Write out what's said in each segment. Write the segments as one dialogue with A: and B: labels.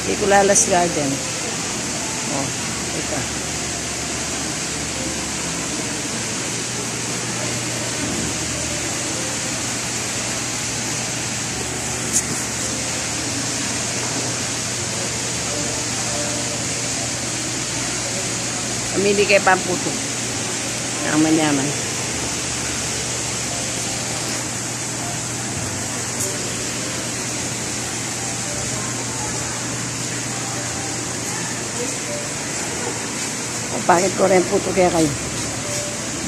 A: Nicolalas Garden. Oh, ito. Pamili kayo pamputo. Yaman-yaman. O, bakit ko rin puto kaya kayo?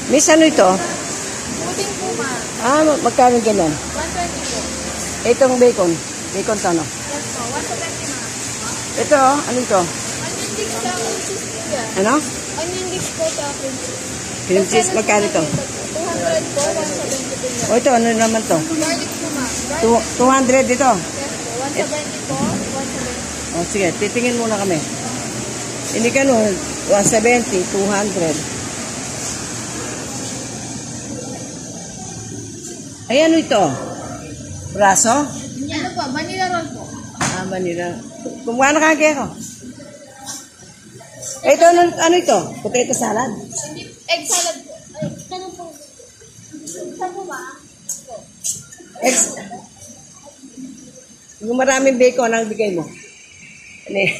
A: Miss, ano ito?
B: Puting po, ma.
A: Ah, magkano ganyan?
B: 120 po.
A: Itong bacon. Bacon to, no?
B: Yes po, 170 ma.
A: Ito, ano ito?
B: Onion dix sa cream cheese po yan.
A: Ano?
B: Onion dix po sa cream cheese.
A: Cream cheese, magkano ito?
B: 200 po, 170 po yan.
A: O, ito, ano naman to?
B: Garlic po, ma.
A: 200 dito.
B: Yes po, 170 po, 170.
A: O, sige, titingin muna kami. Hindi ka no, 170, 200. Ay, ano ito? Braso?
B: Ano po, vanilla roll po.
A: Ah, Manila. Kumuha na kagaya ko. Ito, ano ito? Potato salad?
B: Egg salad po. Ay, ano po? Saan po ba?
A: Eggs. Yung maraming bacon ang bigay mo. Ano eh?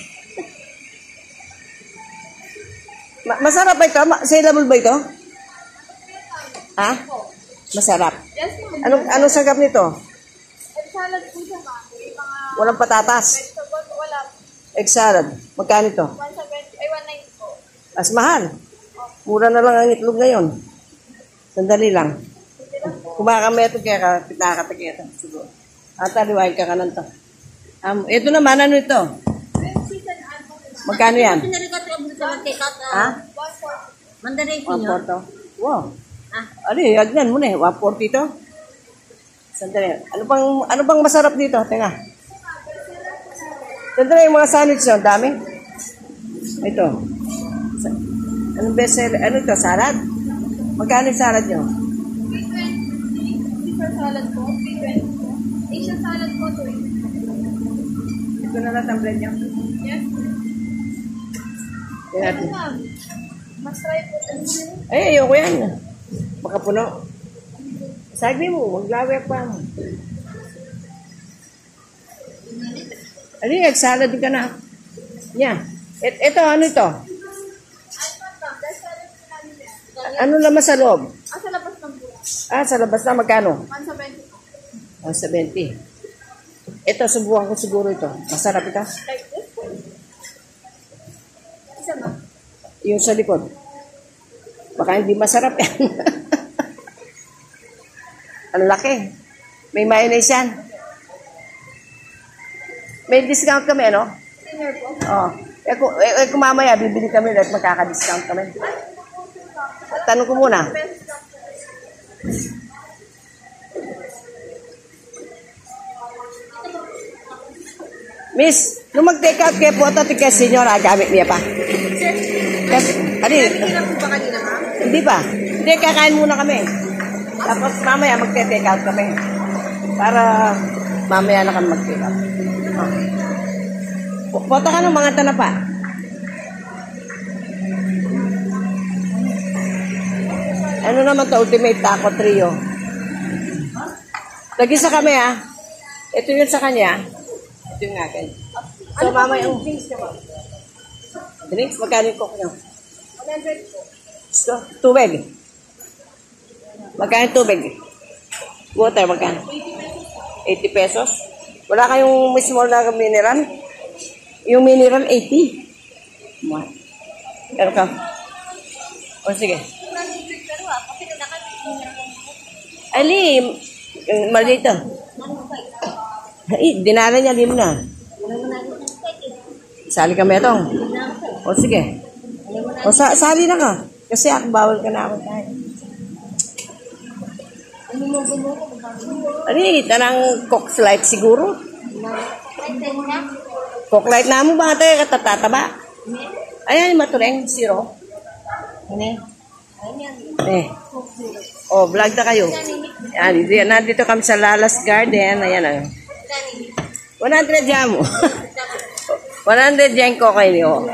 A: Masarap ba ito? Saleable ba ito? Ha? Masarap.
B: Yes po.
A: Anong sagap nito?
B: Egg salad po siya, ma. May mga
A: Walang patatas.
B: vegetable, wala.
A: Egg salad. Magkano ito?
B: 170, ay 190 po.
A: Mas mahal. Mura na lang ang itlog ngayon. Sandali lang. Kumakame ito kaya nakakatakit ito. Siguro. At aliwain ka ng to. Ito naman, ano ito? Magkano yan? Ha?
B: Mandarin
A: 140. Wow. Ano, yagnan mo na eh. 140 ito. Sandali. Ano bang masarap dito? Tenga. Sandali yung mga sandwich nyo. Dami. Ito. Anong best seller? Ano ito? Salad? Magkano yung salad nyo?
B: 320. Caesar salad po. 320 po. Asian salad po. 280.
A: Ito na lang ang bread nyo.
B: Yes.
A: Tingnan
B: Ano
A: natin.
B: ma'am? Mas try po.
A: Ay, ayoko yan. Makapuno. Sabi mo, maglawak pa mo. Ano yung salad ka na? Yan. Ito, ano ito? Ano naman sa loob?
B: Sa labas ng po.
A: Sa labas na magkano?
B: 170 po.
A: 170. Ito, subukan ko siguro ito. Masarap ito.
B: Like this po. Isa ma'am.
A: Yung sa likod. Baka hindi masarap yan. Ang laki. May mayonnaise yan. May discount kami, ano?
B: Senior po.
A: Oo. Kung mamaya, bibili kami ulit, magkaka-discount kami. Tanong ko muna. Miss, nung mag-take out kayo po ito, tigas senyora, gamit niya pa. Kasi, ano yun?
B: Hindi po ba kanina ma'am?
A: Hindi pa. Hindi, kakain muna kami. Tapos mamaya mag-take out kami. Para mamaya na kami mag-take out. Foto ka ng mga tanapa. Ano naman to? Ultimate Taco Trio. Lagi sa kami ha. Ito yun sa kanya. Ito yung akin. So mamaya yung drinks niya mo. Drinks? Magkano yung coke niyo?
B: 100 po.
A: So, tubig. Magkano tubig? Water, magkano? 80 pesos. Wala kayong small na mineral? Yung mineral, 80. Pero ka. O, sige. Ali, malito. Ay, dinala niya, lim na. Sali kami itong. O, sige. O, sali na ka. Kasi ako, bawal ka na ako tayo. Ali, tanang Coke Light siguro. Coke Light na mo ba tayo katatataba? Ayan, matureng, zero. Ano Oh, vlog na kayo. Ayan, nandito kami sa Lalas Garden. Ayan, 100 jamo. 100 yen ko kayo niyo.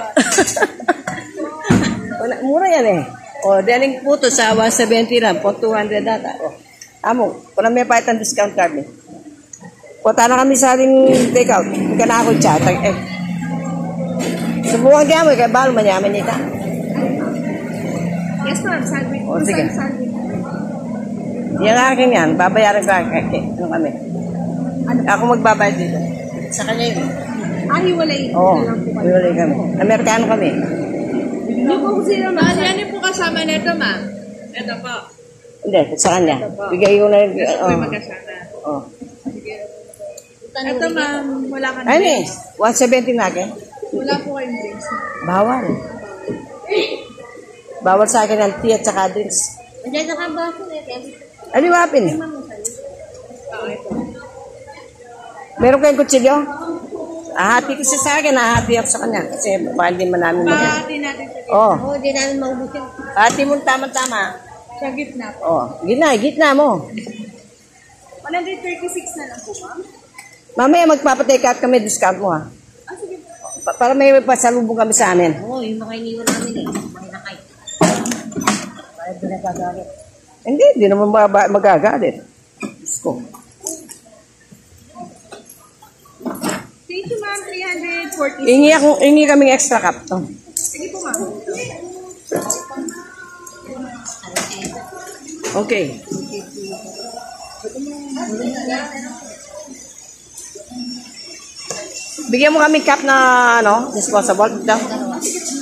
A: Mura yan eh. O, daling puto sa 170 lang. Po 200 data. O, amo, kung may pahit ang discount card eh. Punta na kami sa ating take-out. Hindi ka na ako chat. Eh. Subukan kaya mo, kaya balo manyaman nita.
B: Yes, ma'am. Sandwich.
A: O, sige.
B: Sandwich.
A: Yung akin yan, babayaran ko ano kami. Ako magbabayad dito. Sa kanya yun.
B: Hiwalay.
A: Oo, hiwalay kami. Amerikano kami.
B: Hindi po sila ma'am. Yan po kasama nito, ma'am. Ito po.
A: Hindi, sa kanya. Bigay ko na.
B: Ito po yung magkasama.
A: Oo.
B: Ito, ma'am. Wala ka na.
A: Ano eh? 170 na akin?
B: Wala po kayong drinks.
A: Bawal. Bawal sa akin ang tea at saka drinks.
B: Andiyan na ka ba ako eh?
A: Ano yung apin? Meron kayong kutsilyo? Ahati ko siya sa akin, ahati ako sa kanya. Kasi baka hindi man namin
B: Hati natin sa gitna.
A: Oo.
B: Oo, di namin maubusin.
A: Hati mo tama-tama.
B: Sa gitna po.
A: Oo. Gitna mo.
B: 136 na lang po, ma'am.
A: Mamaya magpapatake out kami, discount mo ha.
B: Sige.
A: Para may pasalubong kami sa amin.
B: Oo, yung mga iniwan namin eh. Mga nakay. Para doon nagagalit.
A: Hindi naman magagalit. Diyos ko.
B: Thank you, ma'am. 340.
A: Ingi kaming extra cup. Oh.
B: Sige po, ma'am.
A: Okay. Bigyan mo kami cup na disposable dito.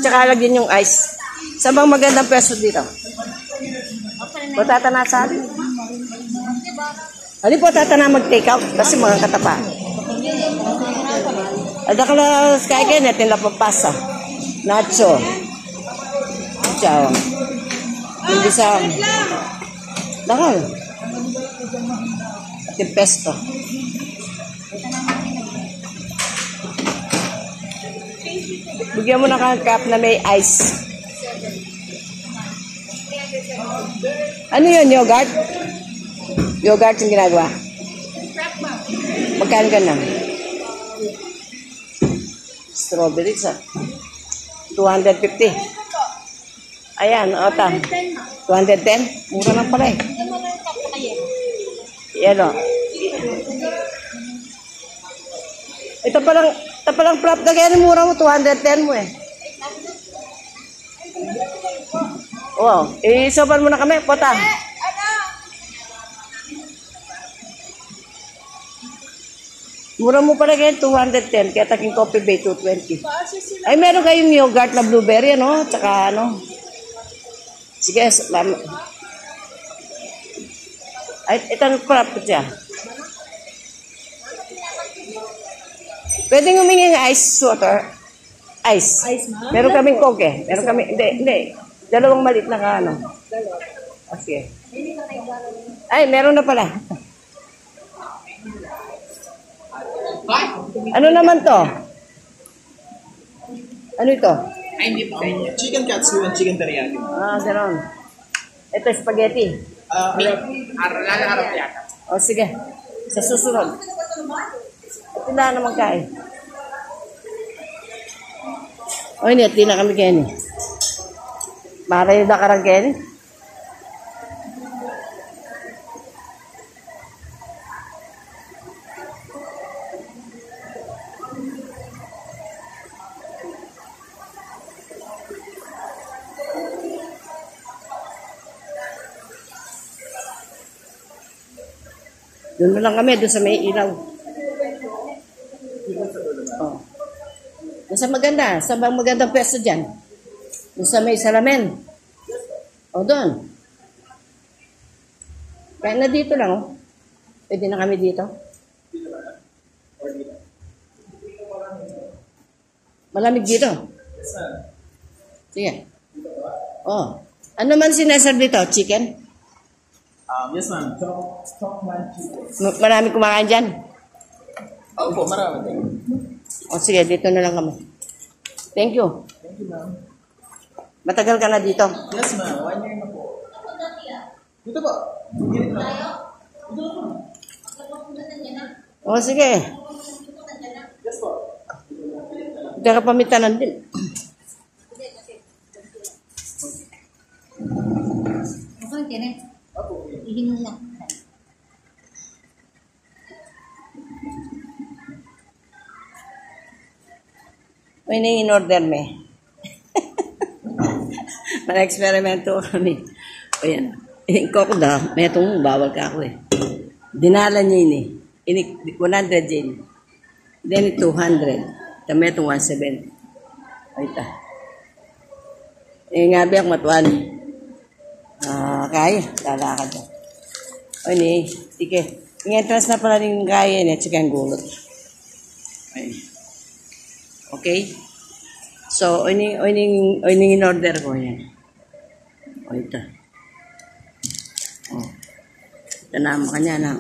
A: Tsaka lagyan yung ice. Saan bang magandang peso dito? Punta na sa atin. Hindi po tatana mag-take out kasi mga katapa. Ada ka na kaya kayo natin na papasa. Nacho. Ciao. Hindi sa... Dakal. At yung pesto. Bigyan mo na kang cup na may ice. Ano yun, yogurt? Yogurt yung ginagawa? Magkano ka na? Strawberries, 250. Ayan, ota. 210? Mura lang pala eh. Yan o. Ito palang prop na kaya mura mo, 210 mo eh. Wow, isopan mo na kami, pota. Mura mo pala kayo, 210. Kaya taking Coffee Bay, 220. Ay, meron kayong yogurt na blueberry, ano? Tsaka ano. Sige, ay, ito ang prop ko siya. Pwedeng humingi ng ice water. Ice.
B: Ice, ma'am?
A: Meron kaming coke eh. Meron kami, hindi. Dalawang maliit na ano. Okay. Ay, meron na pala. Ano naman to? Ano ito?
C: Ay, hindi po. Chicken katsu and chicken teriyaki.
A: Gano'n. Ito, spaghetti.
C: Araw yata.
A: O, sige. Sa susunod. Ito na naman kain. O, hindi na kami Kenny. Maray na karang Kenny. Doon na lang kami, doon sa may ilaw. Oh. Doon sa maganda, sa bang magandang pwesto dyan. Doon sa may salamin. O, doon. Kaya na dito lang, oh. Pwede na kami dito. Malamig dito. Sige. Oh. Ano man sinasar dito? Chicken?
C: Yes, ma'am. Stock man chicken.
A: Marami kumakain dyan.
C: Opo, marami.
A: O sige, dito na lang kami. Thank you.
C: Thank you, ma'am.
A: Matagal ka na dito.
C: Yes, ma'am. 1 year na po. Dito po. Dito po.
A: O sige.
C: Yes po.
A: Magkakapamitanan din.
B: Okay, tiyan. Ihinom na.
A: May in-order me. Mana-eksperimento kami. O yan. Koko daw, may itong bawal ka ako eh. Dinala niya yun eh. 100 yen. Then 200. Kami itong 170. Ay ta. Nga biyak matuan. Kaya. Lalakad daw. O ni, sige. Yung-entrance na pala rin kaya niya. Tsaka yung gulot. Okay? So, oining in-order ko yan. O ito. O. Ito na, makanya na.